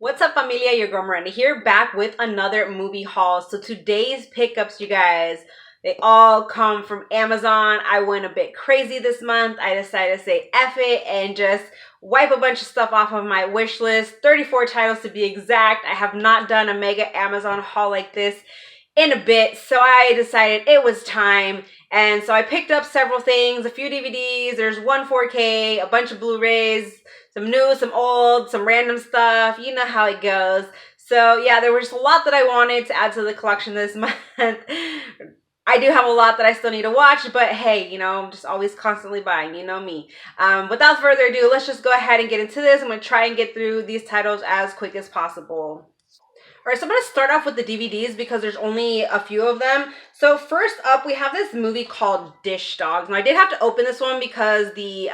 What's up, familia? Your girl Miranda here, back with another movie haul. So today's pickups, you guys, they all come from Amazon. I went a bit crazy this month. I decided to say F it and just wipe a bunch of stuff off of my wish list. 34 titles to be exact. I have not done a mega Amazon haul like this in a bit, so I decided it was time. And so I picked up several things, a few DVDs, there's one 4K, a bunch of Blu-rays, some new, some old, some random stuff. You know how it goes. So yeah, there was a lot that I wanted to add to the collection this month. I do have a lot that I still need to watch, but hey, you know, I'm just always constantly buying, you know me. Without further ado, let's just go ahead and get into this. I'm going to try and get through these titles as quick as possible. All right, so I'm going to start off with the DVDs because there's only a few of them. So first up, we have this movie called Dish Dogs. Now, I did have to open this one because the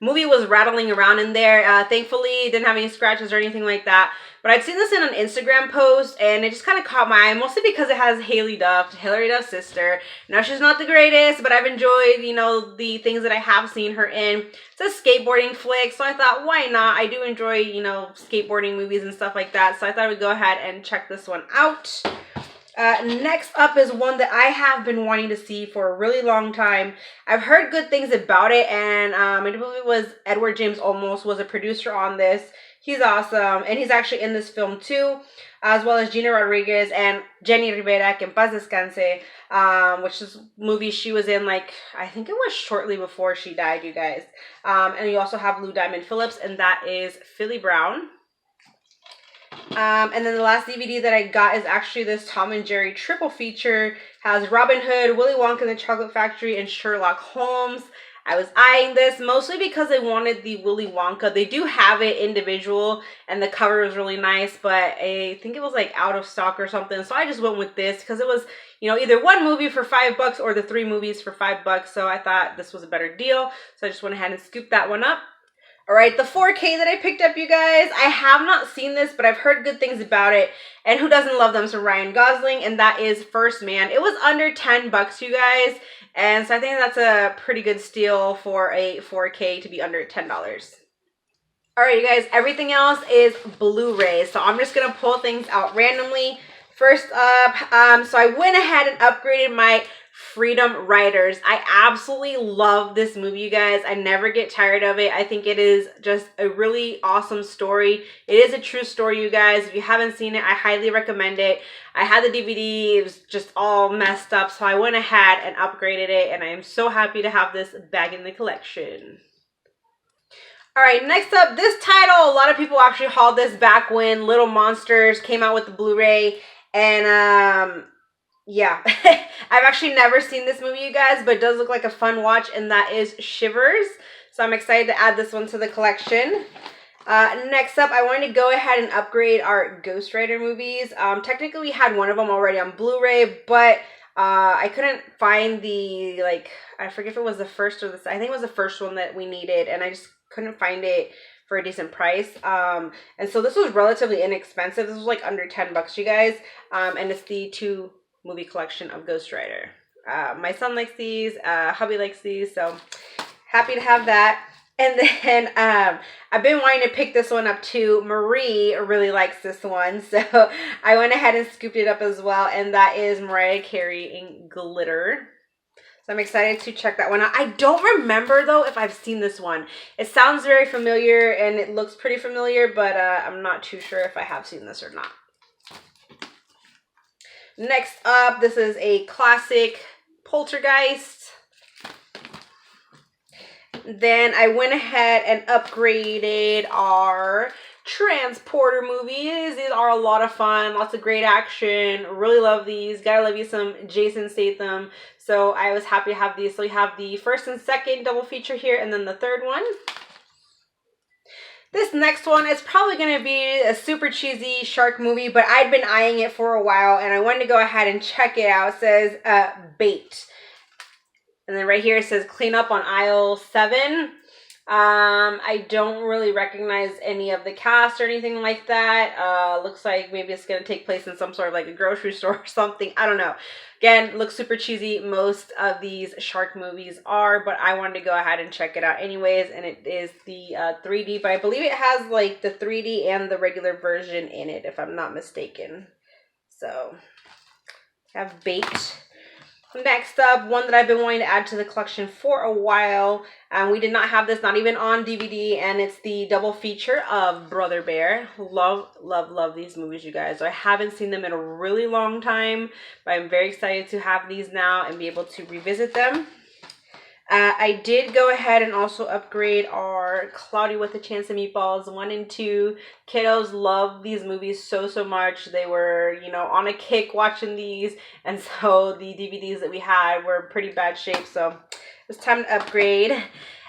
movie was rattling around in there. Thankfully, it didn't have any scratches or anything like that. But I'd seen this in an Instagram post, and it just kind of caught my eye, mostly because it has Hilary Duff's sister. Now, she's not the greatest, but I've enjoyed, you know, the things that I have seen her in. It's a skateboarding flick, so I thought, why not? I do enjoy, you know, skateboarding movies and stuff like that, so I thought I would go ahead and check this one out. Next up is one that I have been wanting to see for a really long time. I've heard good things about it, and I believe it was Edward James Olmos was a producer on this. He's awesome, and he's actually in this film too, as well as Gina Rodriguez and Jenny Rivera, que en paz descanse, which is a movie she was in, like, I think it was shortly before she died, you guys. And you also have Lou Diamond Phillips, and that is Philly Brown. And then the last DVD that I got is actually this Tom and Jerry triple feature. Has Robin Hood, Willy Wonka and the Chocolate Factory, and Sherlock Holmes. I was eyeing this mostly because I wanted the Willy Wonka. They do have it individual, and the cover was really nice, but I think it was like out of stock or something. So I just went with this because it was, you know, either one movie for $5 or the 3 movies for $5. So I thought this was a better deal. So I just went ahead and scooped that one up. All right, the 4K that I picked up, you guys, I have not seen this, but I've heard good things about it. And who doesn't love them? So Ryan Gosling, and that is First Man. It was under $10, you guys. And so I think that's a pretty good steal for a 4K to be under $10. All right, you guys, everything else is Blu-ray. So I'm just going to pull things out randomly. First up, so I went ahead and upgraded my Freedom Riders. I absolutely love this movie, you guys. I never get tired of it. I think it is just a really awesome story. It is a true story, you guys. If you haven't seen it, I highly recommend it. I had the DVD. It was just all messed up, so I went ahead and upgraded it, and I am so happy to have this back in the collection. All right, next up, this title, a lot of people actually hauled this back when Little Monsters came out with the Blu-ray, and yeah, I've actually never seen this movie, you guys, but it does look like a fun watch, and that is Shivers. So I'm excited to add this one to the collection. Next up, I wanted to go ahead and upgrade our Ghost Rider movies. Technically, we had one of them already on Blu-ray, but I couldn't find the, like, I forget if it was the first or the second. I think it was the first one that we needed, and I just couldn't find it for a decent price. And so this was relatively inexpensive. This was like under $10, you guys. And it's the 2 movie collection of Ghost Rider. My son likes these, hubby likes these, so happy to have that. And then I've been wanting to pick this one up too. Marie really likes this one, so I went ahead and scooped it up as well, and that is Mariah Carey in Glitter. So I'm excited to check that one out. I don't remember, though, if I've seen this one. It sounds very familiar, and it looks pretty familiar, but I'm not too sure if I have seen this or not. Next up, this is a classic, Poltergeist. Then I went ahead and upgraded our Transporter movies. These are a lot of fun, lots of great action. Really love these. Gotta love you some Jason Statham. So I was happy to have these. So we have the first and second double feature here, and then the third one. This next one is probably going to be a super cheesy shark movie, but I'd been eyeing it for a while, and I wanted to go ahead and check it out. It says Bait. And then right here it says Clean Up on Aisle 7. I don't really recognize any of the cast or anything like that. Looks like maybe it's gonna take place in some sort of like a grocery store or something. I don't know. Again, looks super cheesy. Most of these shark movies are, but I wanted to go ahead and check it out anyways. And it is the 3D, but I believe it has like the 3D and the regular version in it, if I'm not mistaken. So, have Baked. Next up, one that I've been wanting to add to the collection for a while. We did not have this, not even on DVD, and it's the double feature of Brother Bear. Love, love, love these movies, you guys. I haven't seen them in a really long time, but I'm very excited to have these now and be able to revisit them. I did go ahead and also upgrade our Cloudy with a Chance of Meatballs 1 and 2. Kiddos love these movies so much. They were, you know, on a kick watching these. And so the DVDs that we had were pretty bad shape. So it was time to upgrade.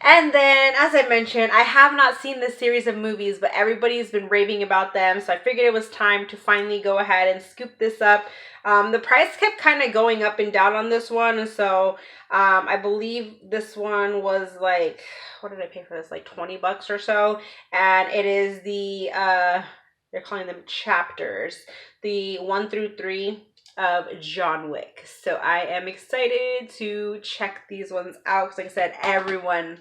And then, as I mentioned, I have not seen this series of movies, but everybody's been raving about them. So I figured it was time to finally go ahead and scoop this up. The price kept kind of going up and down on this one. So I believe this one was like, what did I pay for this? Like 20 bucks or so. And it is the, they're calling them chapters, the 1 through 3 of John Wick. So I am excited to check these ones out because, like I said, everyone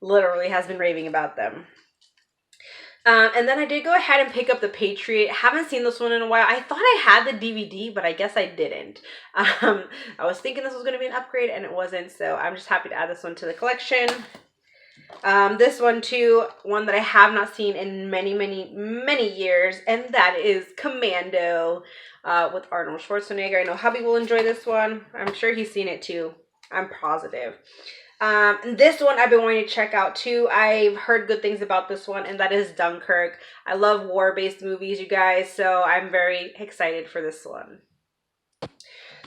literally has been raving about them. And then I did go ahead and pick up The Patriot. Haven't seen this one in a while. I thought I had the DVD, but I guess I didn't. I was thinking this was going to be an upgrade, and it wasn't. So I'm just happy to add this one to the collection. This one too, one that I have not seen in many years, and that is Commando with Arnold Schwarzenegger. I know hubby will enjoy this one. I'm sure he's seen it too. I'm positive. This one I've been wanting to check out too. I've heard good things about this one, and that is Dunkirk. I love war-based movies, you guys, so I'm very excited for this one.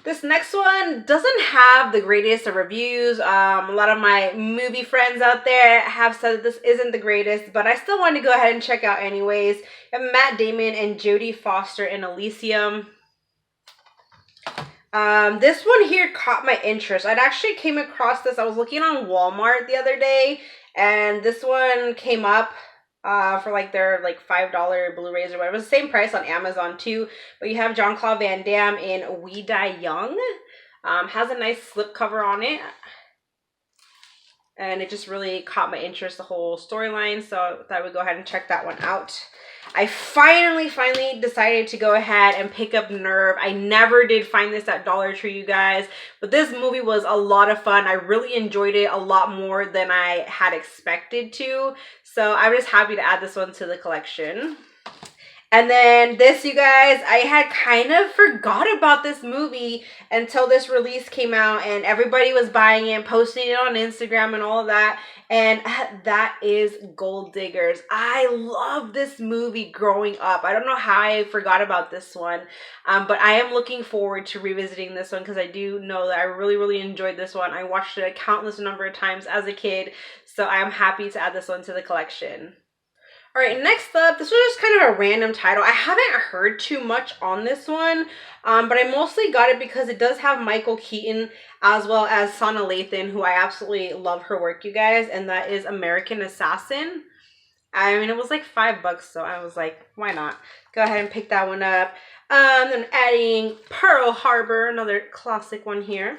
This next one doesn't have the greatest of reviews. A lot of my movie friends out there have said that this isn't the greatest, but I still want to go ahead and check out anyways. I have Matt Damon and Jodie Foster in Elysium. This one here caught my interest. I'd actually came across this. I was looking on Walmart the other day, and this one came up for like their like $5 Blu-rays or whatever. It was the same price on Amazon too. But you have Jean-Claude Van Damme in We Die Young. Has a nice slipcover on it. And it just really caught my interest, the whole storyline. So I thought I would go ahead and check that one out. I finally decided to go ahead and pick up Nerve. I never did find this at Dollar Tree, you guys. But this movie was a lot of fun. I really enjoyed it a lot more than I had expected to. So I'm just happy to add this one to the collection. And then this, you guys, I had kind of forgot about this movie until this release came out and everybody was buying it, posting it on Instagram and all of that. And that is Gold Diggers. I love this movie growing up. I don't know how I forgot about this one, but I am looking forward to revisiting this one because I do know that I really enjoyed this one. I watched it a countless number of times as a kid, so I am happy to add this one to the collection. All right, next up, this was just kind of a random title. I haven't heard too much on this one, but I mostly got it because it does have Michael Keaton as well as Sana Lathan, who I absolutely love her work, you guys, and that is American Assassin. I mean, it was like $5, so I was like, why not? Go ahead and pick that one up. Then adding Pearl Harbor, another classic one here.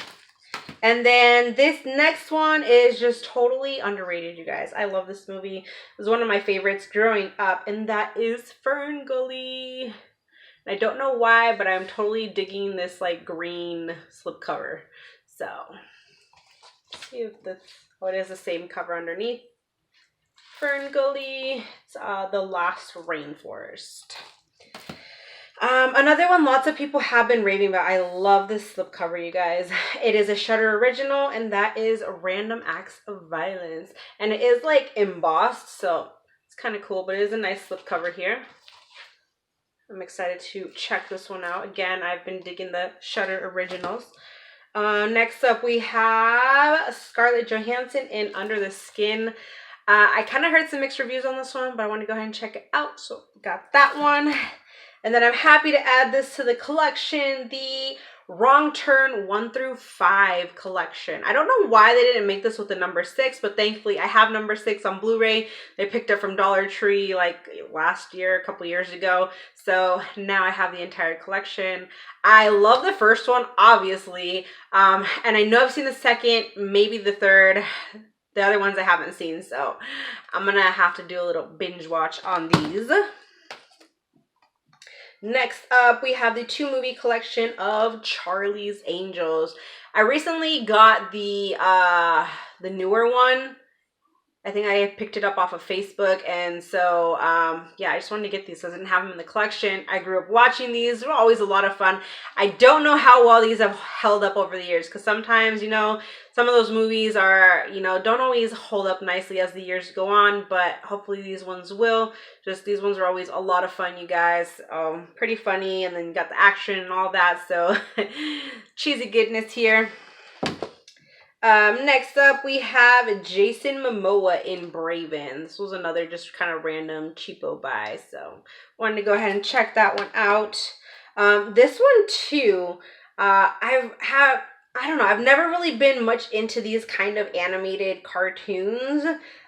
And then this next one is just totally underrated, you guys. I love this movie. It was one of my favorites growing up, and that is Fern Gully. I don't know why, but I'm totally digging this like green slipcover. So, let's see if this, oh, it is the same cover underneath. Fern Gully, it's The Last Rainforest. Another one lots of people have been raving about. I love this slipcover, you guys. It is a Shudder original, and that is Random Acts of Violence. And it is like embossed, so it's kind of cool, but it is a nice slipcover here. I'm excited to check this one out. Again, I've been digging the Shudder originals. Next up, we have Scarlett Johansson in Under the Skin. I kind of heard some mixed reviews on this one, but I want to go ahead and check it out, so got that one. And then I'm happy to add this to the collection, the Wrong Turn 1 through 5 collection. I don't know why they didn't make this with the number 6, but thankfully I have number 6 on Blu-ray. They picked up from Dollar Tree like last year, a couple years ago. So now I have the entire collection. I love the first one, obviously. And I know I've seen the second, maybe the third. The other ones I haven't seen, so I'm gonna have to do a little binge watch on these. Next up, we have the 2-movie collection of Charlie's Angels. I recently got the newer one. I think I picked it up off of Facebook, and so yeah, I just wanted to get these because I didn't have them in the collection. I grew up watching these. They were always a lot of fun. I don't know how well these have held up over the years, because sometimes, you know, some of those movies are, you know, don't always hold up nicely as the years go on, but hopefully these ones will. Just these ones are always a lot of fun, you guys. Pretty funny, and then you got the action and all that, so cheesy goodness here. Next up, we have Jason Momoa in Braven. This was another just kind of random cheapo buy, so wanted to go ahead and check that one out. This one too, I don't know, I've never really been much into these kind of animated cartoons.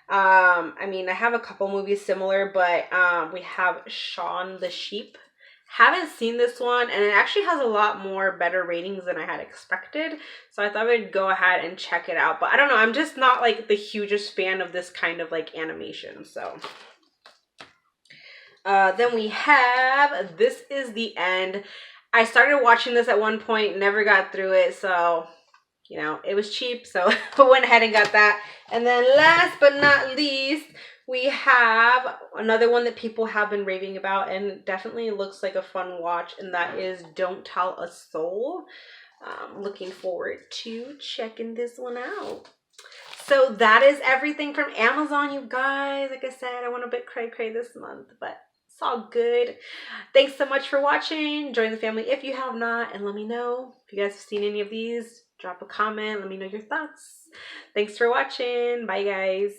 I mean, I have a couple movies similar, but we have Shaun the Sheep. Haven't seen this one, and it actually has a lot more better ratings than I had expected, so I thought I'd go ahead and check it out. But I don't know, I'm just not like the hugest fan of this kind of like animation. So then we have This Is the End. I started watching this at one point, never got through it, so you know, it was cheap, so I went ahead and got that. And then last but not least, we have another one that people have been raving about, and definitely looks like a fun watch, and that is Don't Tell a Soul. Looking forward to checking this one out. So that is everything from Amazon, you guys. Like I said, I went a bit cray-cray this month, but it's all good. Thanks so much for watching. Join the family if you have not, and let me know if you guys have seen any of these. Drop a comment. Let me know your thoughts. Thanks for watching. Bye, guys.